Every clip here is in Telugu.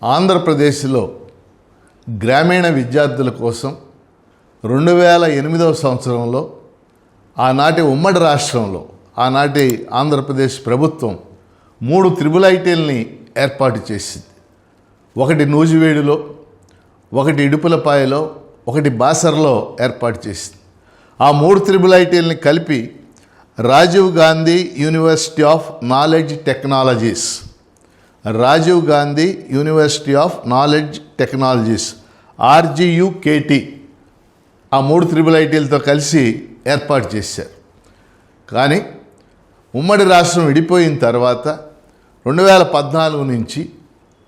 ఆంధ్రప్రదేశ్లో గ్రామీణ విద్యార్థుల కోసం 2008వ సంవత్సరంలో ఆనాటి ఉమ్మడి రాష్ట్రంలో ఆనాటి ఆంధ్రప్రదేశ్ ప్రభుత్వం 3 త్రిబుల్ ఐటీల్ని ఏర్పాటు చేసింది. ఒకటి నూజివీడులో, ఒకటి ఇడుపులపాయలో, ఒకటి బాసర్లో ఏర్పాటు చేసింది. ఆ 3 త్రిబుల్ ఐటీల్ని కలిపి Rajiv Gandhi university of knowledge technologies, Rajiv Gandhi university of knowledge technologies RGUKT ఆ 3 త్రిబుల్ ఐటీలతో కలిసి ఏర్పాటు చేశారు. కానీ ఉమ్మడి రాష్ట్రం విడిపోయిన తర్వాత 2014 నుంచి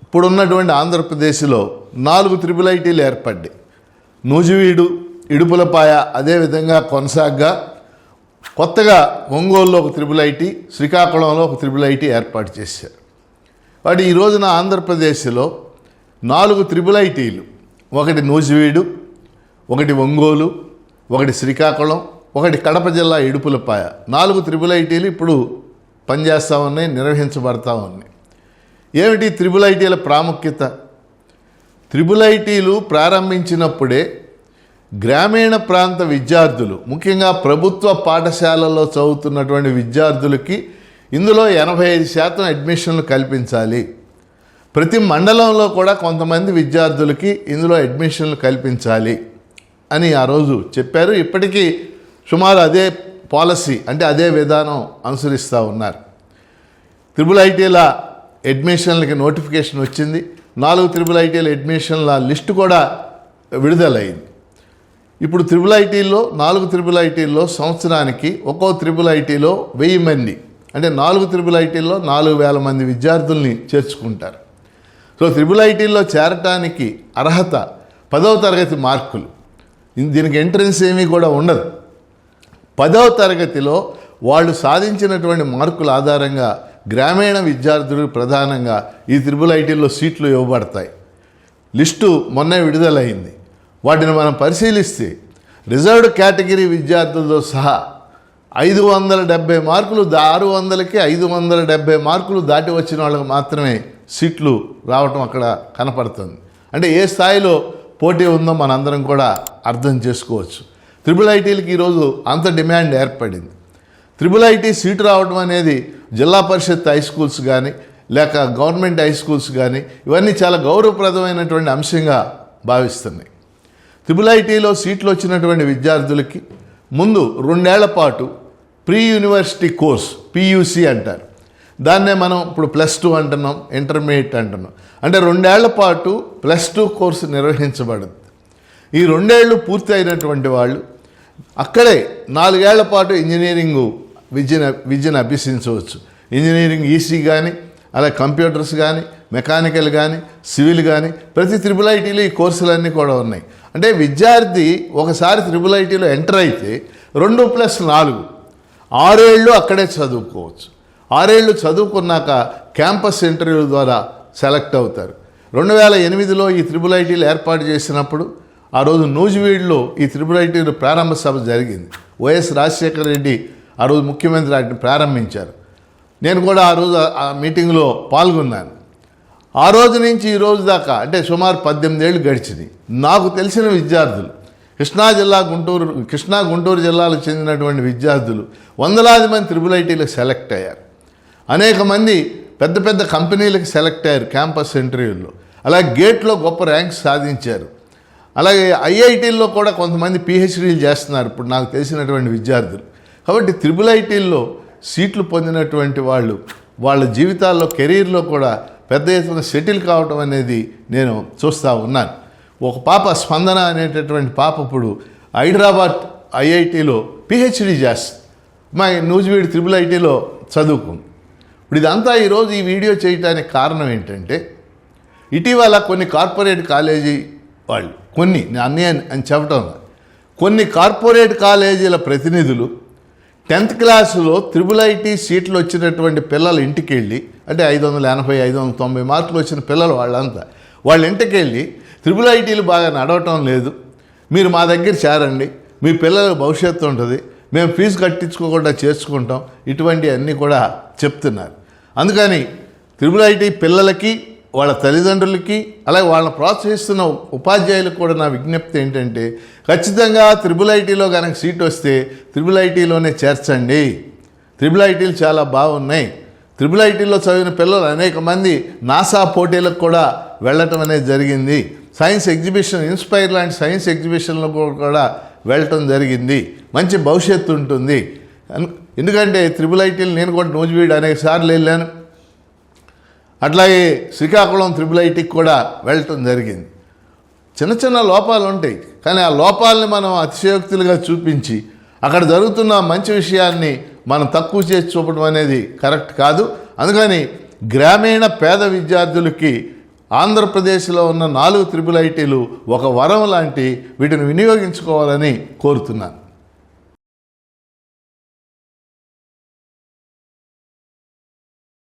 ఇప్పుడున్నటువంటి ఆంధ్రప్రదేశ్లో 4 త్రిబుల్ ఐటీలు ఏర్పడ్డాయి. నూజివీడు, ఇడుపులపాయ అదేవిధంగా కొనసాగ్గా కొత్తగా ఒంగోలులో ఒక త్రిబుల్ ఐటీ, శ్రీకాకుళంలో ఒక త్రిబుల్ ఐటీ ఏర్పాటు చేశారు. వాటి ఈ రోజున ఆంధ్రప్రదేశ్లో 4 త్రిబుల్ ఐటీలు, ఒకటి నూజివీడు, ఒకటి ఒంగోలు, ఒకటి శ్రీకాకుళం, ఒకటి కడప జిల్లా ఇడుపులపాయ 4 త్రిబుల్ ఐటీలు ఇప్పుడు పనిచేస్తూ ఉన్నాయి, నిర్వహించబడతా ఉన్నాయి. ఏమిటి త్రిబుల్ ఐటీల ప్రాముఖ్యత? త్రిబుల్ ఐటీలు ప్రారంభించినప్పుడే గ్రామీణ ప్రాంత విద్యార్థులు, ముఖ్యంగా ప్రభుత్వ పాఠశాలల్లో చదువుతున్నటువంటి విద్యార్థులకి ఇందులో 85% అడ్మిషన్లు కల్పించాలి. ప్రతి మండలంలో కూడా కొంతమంది విద్యార్థులకి ఇందులో అడ్మిషన్లు కల్పించాలి అని ఆ రోజు చెప్పారు. ఇప్పటికీ సుమారు అదే పాలసీ, అంటే అదే విధానం అనుసరిస్తూ ఉన్నారు. త్రిబుల్ ఐటీల అడ్మిషన్లకి నోటిఫికేషన్ వచ్చింది. 4 త్రిబుల్ ఐటీల అడ్మిషన్ల లిస్టు కూడా విడుదలైంది. ఇప్పుడు త్రిబుల్ ఐటీల్లో 4 త్రిబుల్ ఐటీల్లో సంవత్సరానికి ఒక్కో త్రిబుల్ ఐటీలో 1000 మంది, అంటే 4 త్రిబుల్ ఐటీల్లో 4000 మంది విద్యార్థుల్ని చేర్చుకుంటారు. సో త్రిబుల్ ఐటీల్లో చేరటానికి అర్హత 10వ తరగతి మార్కులు. దీనికి ఎంట్రన్స్ ఏమీ కూడా ఉండదు. 10వ తరగతిలో వాళ్ళు సాధించినటువంటి మార్కుల ఆధారంగా గ్రామీణ విద్యార్థులు ప్రధానంగా ఈ త్రిబుల్ ఐటీల్లో సీట్లు ఇవ్వబడతాయి. లిస్టు మొన్నే విడుదలైంది. వాటిని మనం పరిశీలిస్తే రిజర్వ్డ్ కేటగిరీ విద్యార్థులతో సహా 570 మార్కులు 600కి 570 మార్కులు దాటి వచ్చిన వాళ్ళకి మాత్రమే సీట్లు రావటం అక్కడ కనపడుతుంది. అంటే ఏ స్థాయిలో పోటీ ఉందో మనందరం కూడా అర్థం చేసుకోవచ్చు. త్రిబుల్ ఐటీలకి ఈరోజు అంత డిమాండ్ ఏర్పడింది. త్రిబుల్ ఐటీ సీటు రావడం అనేది జిల్లా పరిషత్ హై స్కూల్స్ కానీ లేక గవర్నమెంట్ హై స్కూల్స్ కానీ ఇవన్నీ చాలా గౌరవప్రదమైనటువంటి అంశంగా భావిస్తున్నాయి. త్రిబుల్ ఐటీలో సీట్లు వచ్చినటువంటి విద్యార్థులకి ముందు 2 ఏళ్ల పాటు ప్రీ యూనివర్సిటీ కోర్స్ PUC అంటారు. దాన్నే మనం ఇప్పుడు +2 అంటున్నాం, ఇంటర్మీడియట్ అంటున్నాం. అంటే 2 ఏళ్ల పాటు +2 కోర్సు నిర్వహించబడుతుంది. ఈ 2 ఏళ్ళు పూర్తి అయినటువంటి వాళ్ళు అక్కడే 4 ఏళ్ల పాటు ఇంజనీరింగ్ విద్యను అభ్యసించవచ్చు. ఇంజనీరింగ్ EC కానీ, అలా కంప్యూటర్స్ కానీ, మెకానికల్ కానీ, సివిల్ కానీ ప్రతి త్రిబుల్ ఐటీలో ఈ కోర్సులన్నీ కూడా ఉన్నాయి. అంటే విద్యార్థి ఒకసారి త్రిబుల్ ఐటీలో ఎంటర్ అయితే 2+4 6 ఏళ్ళు అక్కడే చదువుకోవచ్చు. 6 ఏళ్ళు చదువుకున్నాక క్యాంపస్ ఇంటర్వ్యూల ద్వారా సెలెక్ట్ అవుతారు. 2008లో ఈ త్రిబుల్ ఐటీలు ఏర్పాటు చేసినప్పుడు ఆ రోజు నూజివీడులో ఈ త్రిబుల్ ఐటీలు ప్రారంభ సభ జరిగింది. వైఎస్ రాజశేఖర రెడ్డి ఆ రోజు ముఖ్యమంత్రి వాటిని ప్రారంభించారు. నేను కూడా ఆ రోజు ఆ మీటింగ్లో పాల్గొన్నాను. ఆ రోజు నుంచి ఈ రోజు దాకా అంటే సుమారు 18 ఏళ్ళు గడిచింది. నాకు తెలిసిన విద్యార్థులు కృష్ణా గుంటూరు జిల్లాలకు చెందినటువంటి విద్యార్థులు వందలాది మంది త్రిబుల్ ఐటీలకు సెలెక్ట్ అయ్యారు. అనేక మంది పెద్ద పెద్ద కంపెనీలకు సెలెక్ట్ అయ్యారు క్యాంపస్ ఇంటర్వ్యూల్లో. అలాగే గేట్లో గొప్ప ర్యాంక్స్ సాధించారు. అలాగే IITల్లో కూడా కొంతమంది PhDలు చేస్తున్నారు ఇప్పుడు నాకు తెలిసినటువంటి విద్యార్థులు. కాబట్టి త్రిబుల్ ఐటీల్లో సీట్లు పొందినటువంటి వాళ్ళు వాళ్ళ జీవితాల్లో, కెరీర్లో కూడా పెద్ద ఎత్తున సెటిల్ కావటం అనేది నేను చూస్తూ ఉన్నాను. ఒక పాప స్పందన అనేటటువంటి పాప ఇప్పుడు హైదరాబాద్ IITలో PhD చేస్తుంది. మా నూజివీడు త్రిబుల్ ఐటీలో చదువుకుంది. ఇప్పుడు ఇదంతా ఈరోజు ఈ వీడియో చేయడానికి కారణం ఏంటంటే ఇటీవల కొన్ని కార్పొరేట్ కాలేజీ వాళ్ళు అన్నీ అని చెప్పటం, కొన్ని కార్పొరేట్ కాలేజీల ప్రతినిధులు 10th క్లాసులో త్రిబుల్ ఐటీ సీట్లు వచ్చినటువంటి పిల్లల ఇంటికి వెళ్ళి, అంటే 580, 590 మార్కులు వచ్చిన పిల్లలు వాళ్ళ ఇంటికి వెళ్ళి త్రిబుల్ ఐటీలు బాగా నడవటం లేదు, మీరు మా దగ్గర చేరండి, మీ పిల్లలకు భవిష్యత్తు ఉంటుంది, మేము ఫీజు కట్టించుకోకుండా చేర్చుకుంటాం, ఇటువంటి అన్నీ కూడా చెప్తున్నారు. అందుకని త్రిబుల్ ఐటీ పిల్లలకి వాళ్ళ తల్లిదండ్రులకి అలాగే వాళ్ళని ప్రోత్సహిస్తున్న ఉపాధ్యాయులకు కూడా నా విజ్ఞప్తి ఏంటంటే ఖచ్చితంగా త్రిబుల్ ఐటీలో కనుక సీట్ వస్తే త్రిబుల్ ఐటీలోనే చేర్చండి. త్రిబుల్ ఐటీలు చాలా బాగున్నాయి. త్రిబుల్ ఐటీలో చదివిన పిల్లలు అనేక మంది నాసా పోటీలకు కూడా వెళ్ళటం అనేది జరిగింది. సైన్స్ ఎగ్జిబిషన్, ఇన్స్పైర్ లాంటి సైన్స్ ఎగ్జిబిషన్లో కూడా వెళ్ళటం జరిగింది. మంచి భవిష్యత్తు ఉంటుంది. ఎందుకంటే త్రిబుల్ ఐటీలు నేను కూడా నూజివీడు అనేక సార్లు వెళ్ళాను. అట్లాగే శ్రీకాకుళం త్రిబుల్ ఐటీకి కూడా వెళ్ళటం జరిగింది. చిన్న చిన్న లోపాలు ఉంటాయి, కానీ ఆ లోపాలని మనం అతిశయోక్తులుగా చూపించి అక్కడ జరుగుతున్న మంచి విషయాన్ని మనం తక్కువ చేసి చూపడం అనేది కరెక్ట్ కాదు. అందుకని గ్రామీణ పేద విద్యార్థులకి ఆంధ్రప్రదేశ్లో ఉన్న 4 త్రిబుల్ ఐటీలు ఒక వరం లాంటి, వీటిని వినియోగించుకోవాలని కోరుతున్నాను.